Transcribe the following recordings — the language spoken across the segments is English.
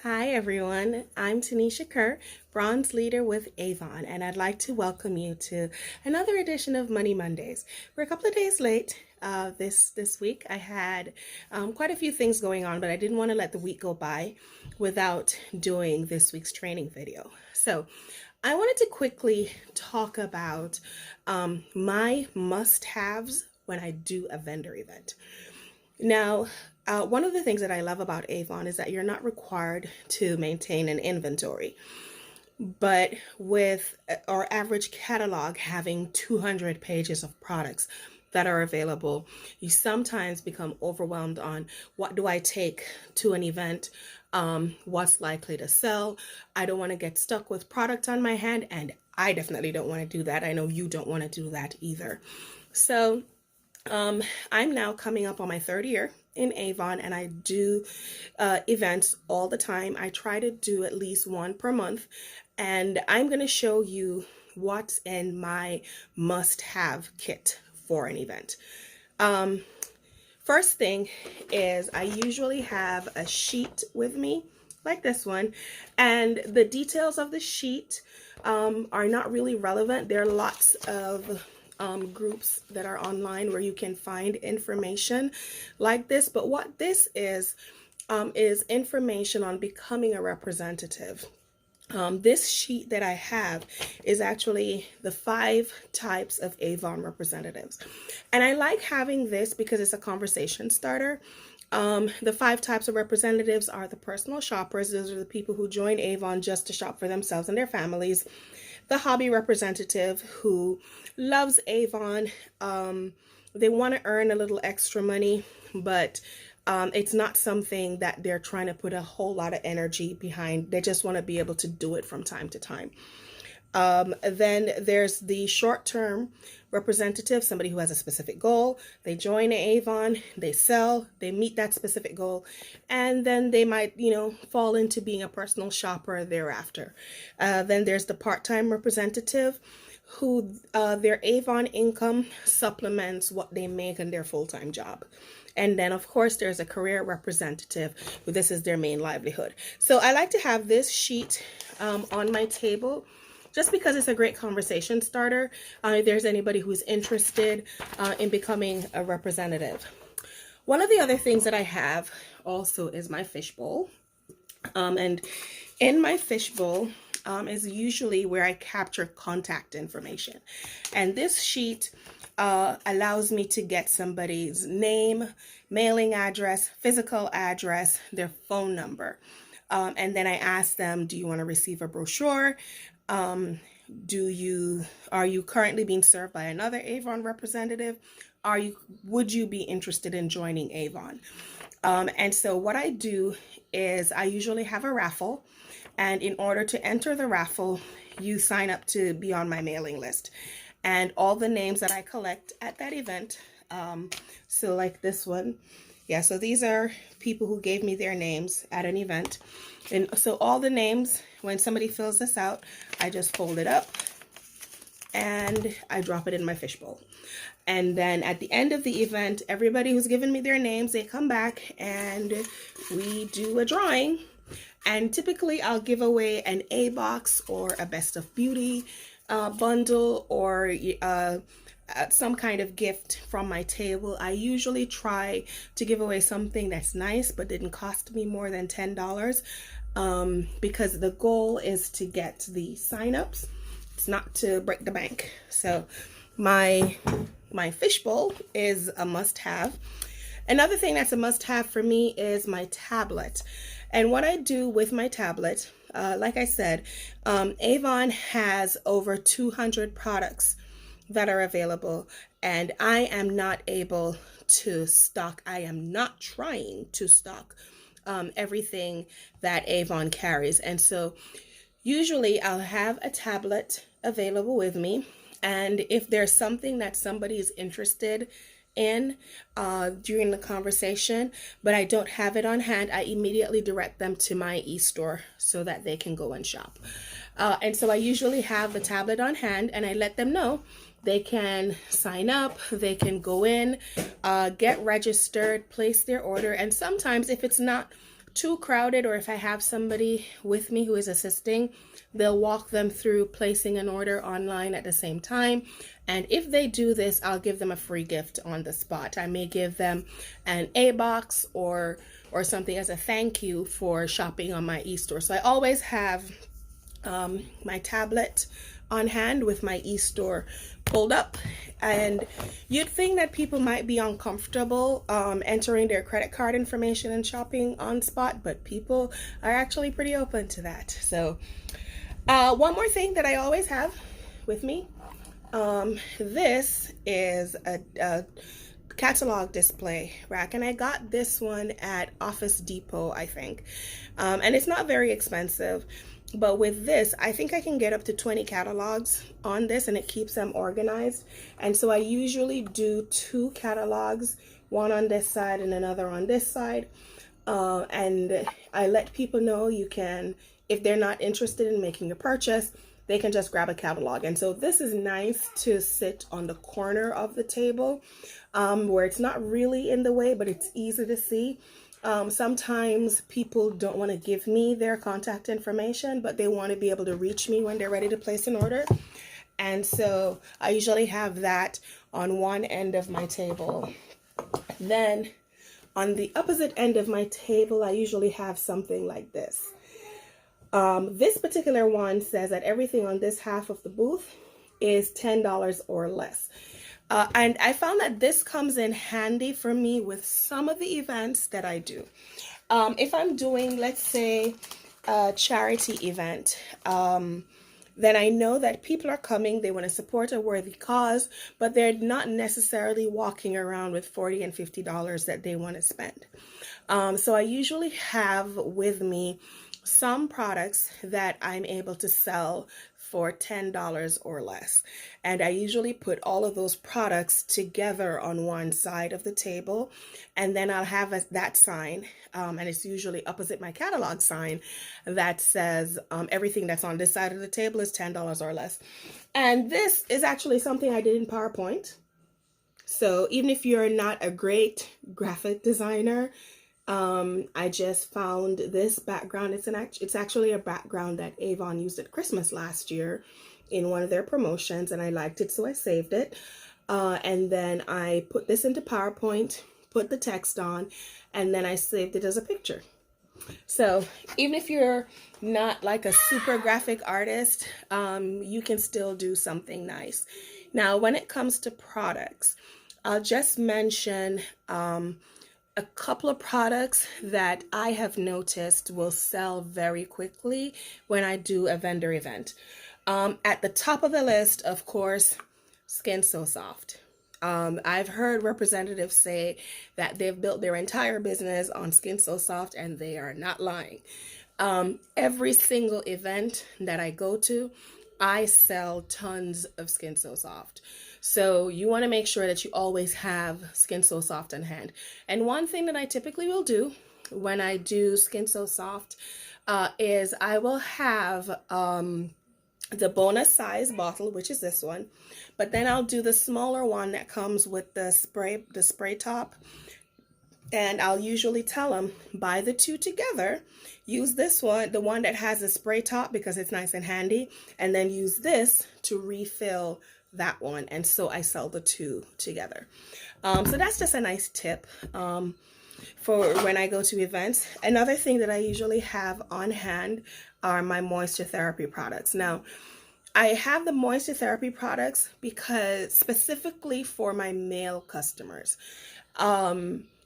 Hi everyone, I'm Tanisha Kerr, Bronze Leader with Avon, and I'd like to welcome you to another edition of Money Mondays. We're a couple of days late this week. I had quite a few things going on, but I didn't want to let the week go by without doing this week's training video. So I wanted to quickly talk about my must-haves when I do a vendor event. Now, one of the things that I love about Avon is that you're not required to maintain an inventory. But with our average catalog having 200 pages of products that are available, you sometimes become overwhelmed on what do I take to an event, what's likely to sell. I don't want to get stuck with product on my hand, and I definitely don't want to do that. I know you don't want to do that either. So I'm now coming up on my third year in Avon, and I do events all the time. I try to do at least one per month, and I'm going to show you what's in my must-have kit for an event. Um, First thing is I usually have a sheet with me like this one, and the details of the sheet are not really relevant. There are lots of groups that are online where you can find information like this, but what this is information on becoming a representative. This sheet that I have is actually the 5 types of Avon representatives. And I like having this because it's a conversation starter. The 5 types of representatives are the personal shoppers. Those are the people who join Avon just to shop for themselves and their families. The hobby representative who loves Avon. They want to earn a little extra money, but it's not something that they're trying to put a whole lot of energy behind. They just want to be able to do it from time to time. Then there's the short-term representative, somebody who has a specific goal. They join Avon, they sell, they meet that specific goal, and then they might, fall into being a personal shopper thereafter. Then there's the part-time representative who their Avon income supplements what they make in their full-time job. And then, of course, there's a career representative who this is their main livelihood. So I like to have this sheet on my table just because it's a great conversation starter if there's anybody who's interested in becoming a representative. One of the other things that I have also is my fishbowl. And in my fishbowl is usually where I capture contact information. And this sheet allows me to get somebody's name, mailing address, physical address, their phone number. And then I ask them, do you want to receive a brochure? Are you currently being served by another Avon representative? Would you be interested in joining Avon? And so what I do is I usually have a raffle, and in order to enter the raffle, you sign up to be on my mailing list. And all the names that I collect at that event, so like this one, yeah, so these are people who gave me their names at an event. And so all the names, when somebody fills this out, I just fold it up and I drop it in my fishbowl. And then at the end of the event, everybody who's given me their names, they come back and we do a drawing. And typically I'll give away an A box or a Best of Beauty bundle or some kind of gift from my table. I usually try to give away something that's nice but didn't cost me more than $10 because the goal is to get the signups. It's not to break the bank. So my fishbowl is a must-have. Another thing that's a must-have for me is my tablet. And what I do with my tablet, like I said, Avon has over 200 products that are available, and I am not able to stock. I am not trying to stock everything that Avon carries. And so usually I'll have a tablet available with me, and if there's something that somebody is interested in during the conversation, but I don't have it on hand, I immediately direct them to my e-store so that they can go and shop. And so I usually have the tablet on hand, and I let them know they can sign up, they can go in, get registered, place their order, and sometimes if it's not too crowded, or if I have somebody with me who is assisting, they'll walk them through placing an order online at the same time. And if they do this, I'll give them a free gift on the spot. I may give them an A box or something as a thank you for shopping on my e-store. So I always have my tablet on hand with my e-store pulled up, and you'd think that people might be uncomfortable entering their credit card information and shopping on spot, but people are actually pretty open to that. So one more thing that I always have with me, this is a catalog display rack, and I got this one at Office Depot, I think, and it's not very expensive. But with this, I think I can get up to 20 catalogs on this, and it keeps them organized. And so I usually do 2 catalogs, one on this side and another on this side. And I let people know you can, if they're not interested in making a purchase, they can just grab a catalog. And so this is nice to sit on the corner of the table, where it's not really in the way, but it's easy to see. Sometimes people don't want to give me their contact information, but they want to be able to reach me when they're ready to place an order. And so I usually have that on one end of my table. Then on the opposite end of my table, I usually have something like this. This particular one says that everything on this half of the booth is $10 or less. And I found that this comes in handy for me with some of the events that I do. If I'm doing, let's say, a charity event, then I know that people are coming, they want to support a worthy cause, but they're not necessarily walking around with $40 and $50 that they want to spend. So I usually have with me some products that I'm able to sell for $10 or less. And I usually put all of those products together on one side of the table, and then I'll have that sign, and it's usually opposite my catalog sign, that says everything that's on this side of the table is $10 or less. And this is actually something I did in PowerPoint. So even if you're not a great graphic designer, I just found this background. It's actually a background that Avon used at Christmas last year in one of their promotions, and I liked it, so I saved it. And then I put this into PowerPoint, put the text on, and then I saved it as a picture. So even if you're not like a super graphic artist, you can still do something nice. Now, when it comes to products, I'll just mention a couple of products that I have noticed will sell very quickly when I do a vendor event. At the top of the list, of course, Skin So Soft. I've heard representatives say that they've built their entire business on Skin So Soft, and they are not lying. Every single event that I go to, I sell tons of Skin So Soft. So you want to make sure that you always have Skin So Soft on hand. And one thing that I typically will do when I do Skin So Soft is I will have the bonus size bottle, which is this one, but then I'll do the smaller one that comes with the spray top. And I'll usually tell them, buy the 2 together, use this one, the one that has a spray top, because it's nice and handy, and then use this to refill that one. And so I sell the 2 together. So that's just a nice tip for when I go to events. Another thing that I usually have on hand are my moisture therapy products. Now, I have the moisture therapy products because specifically for my male customers.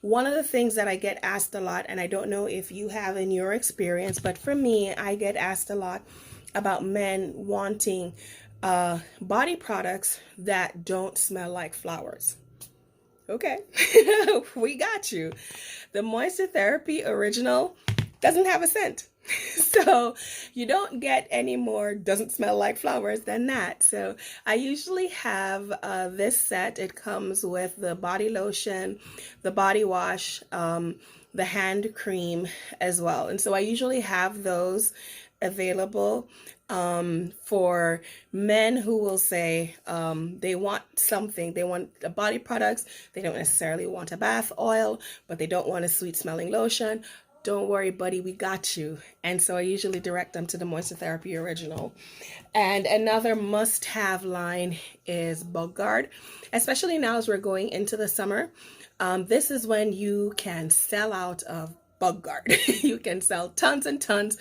One of the things that I get asked a lot, and I don't know if you have in your experience, but for me, I get asked a lot about men wanting body products that don't smell like flowers. Okay, we got you. The Moisture Therapy Original doesn't have a scent. So you don't get any more doesn't smell like flowers than that. So I usually have this set. It comes with the body lotion, the body wash, the hand cream as well. And so I usually have those available for men who will say they want something, they want the body products, they don't necessarily want a bath oil, but they don't want a sweet smelling lotion. don't worry, buddy, we got you. And so I usually direct them to the Moisture Therapy Original. And another must have line is Bug Guard, especially now as we're going into the summer. This is when you can sell out of Bug Guard. You can sell tons and tons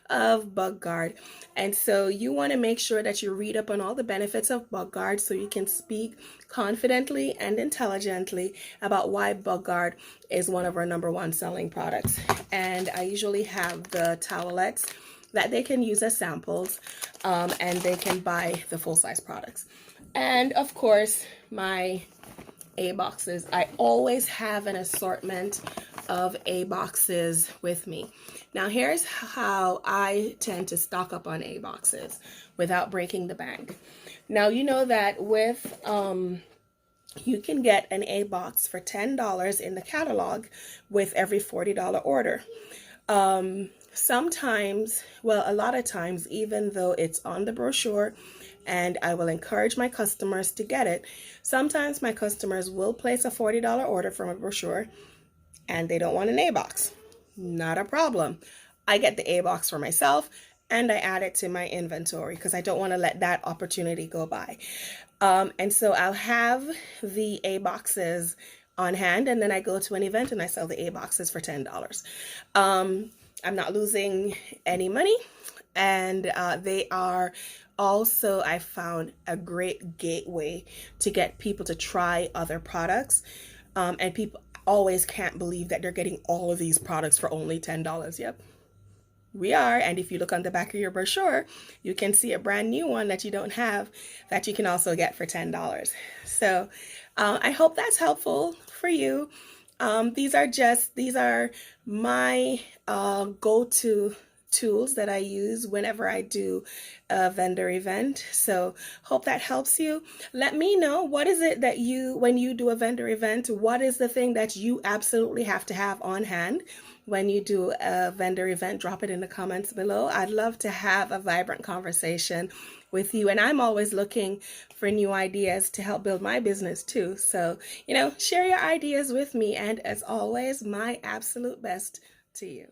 of Bug Guard. And so you want to make sure that you read up on all the benefits of Bug Guard so you can speak confidently and intelligently about why Bug Guard is one of our #1 selling products. And I usually have the towelettes that they can use as samples, and they can buy the full-size products. And of course, my A boxes. I always have an assortment of A boxes with me. Now, here's how I tend to stock up on A boxes without breaking the bank. Now, you know that with you can get an A box for $10 in the catalog with every $40 order. Sometimes, well, a lot of times, even though it's on the brochure, and I will encourage my customers to get it, sometimes my customers will place a $40 order from a brochure and they don't want an A box. Not a problem. I get the A box for myself and I add it to my inventory because I don't want to let that opportunity go by. And so I'll have the A boxes on hand, and then I go to an event and I sell the A boxes for $10. I'm not losing any money, and they are also, I found, a great gateway to get people to try other products. And people always can't believe that they're getting all of these products for only $10. Yep, we are. And if you look on the back of your brochure, you can see a brand new one that you don't have that you can also get for $10. So I hope that's helpful for you. These are my go-to tools that I use whenever I do a vendor event. So hope that helps you. Let me know, what is it that when you do a vendor event, what is the thing that you absolutely have to have on hand when you do a vendor event? Drop it in the comments below. I'd love to have a vibrant conversation with you, and I'm always looking for new ideas to help build my business too. So, share your ideas with me, and as always, my absolute best to you.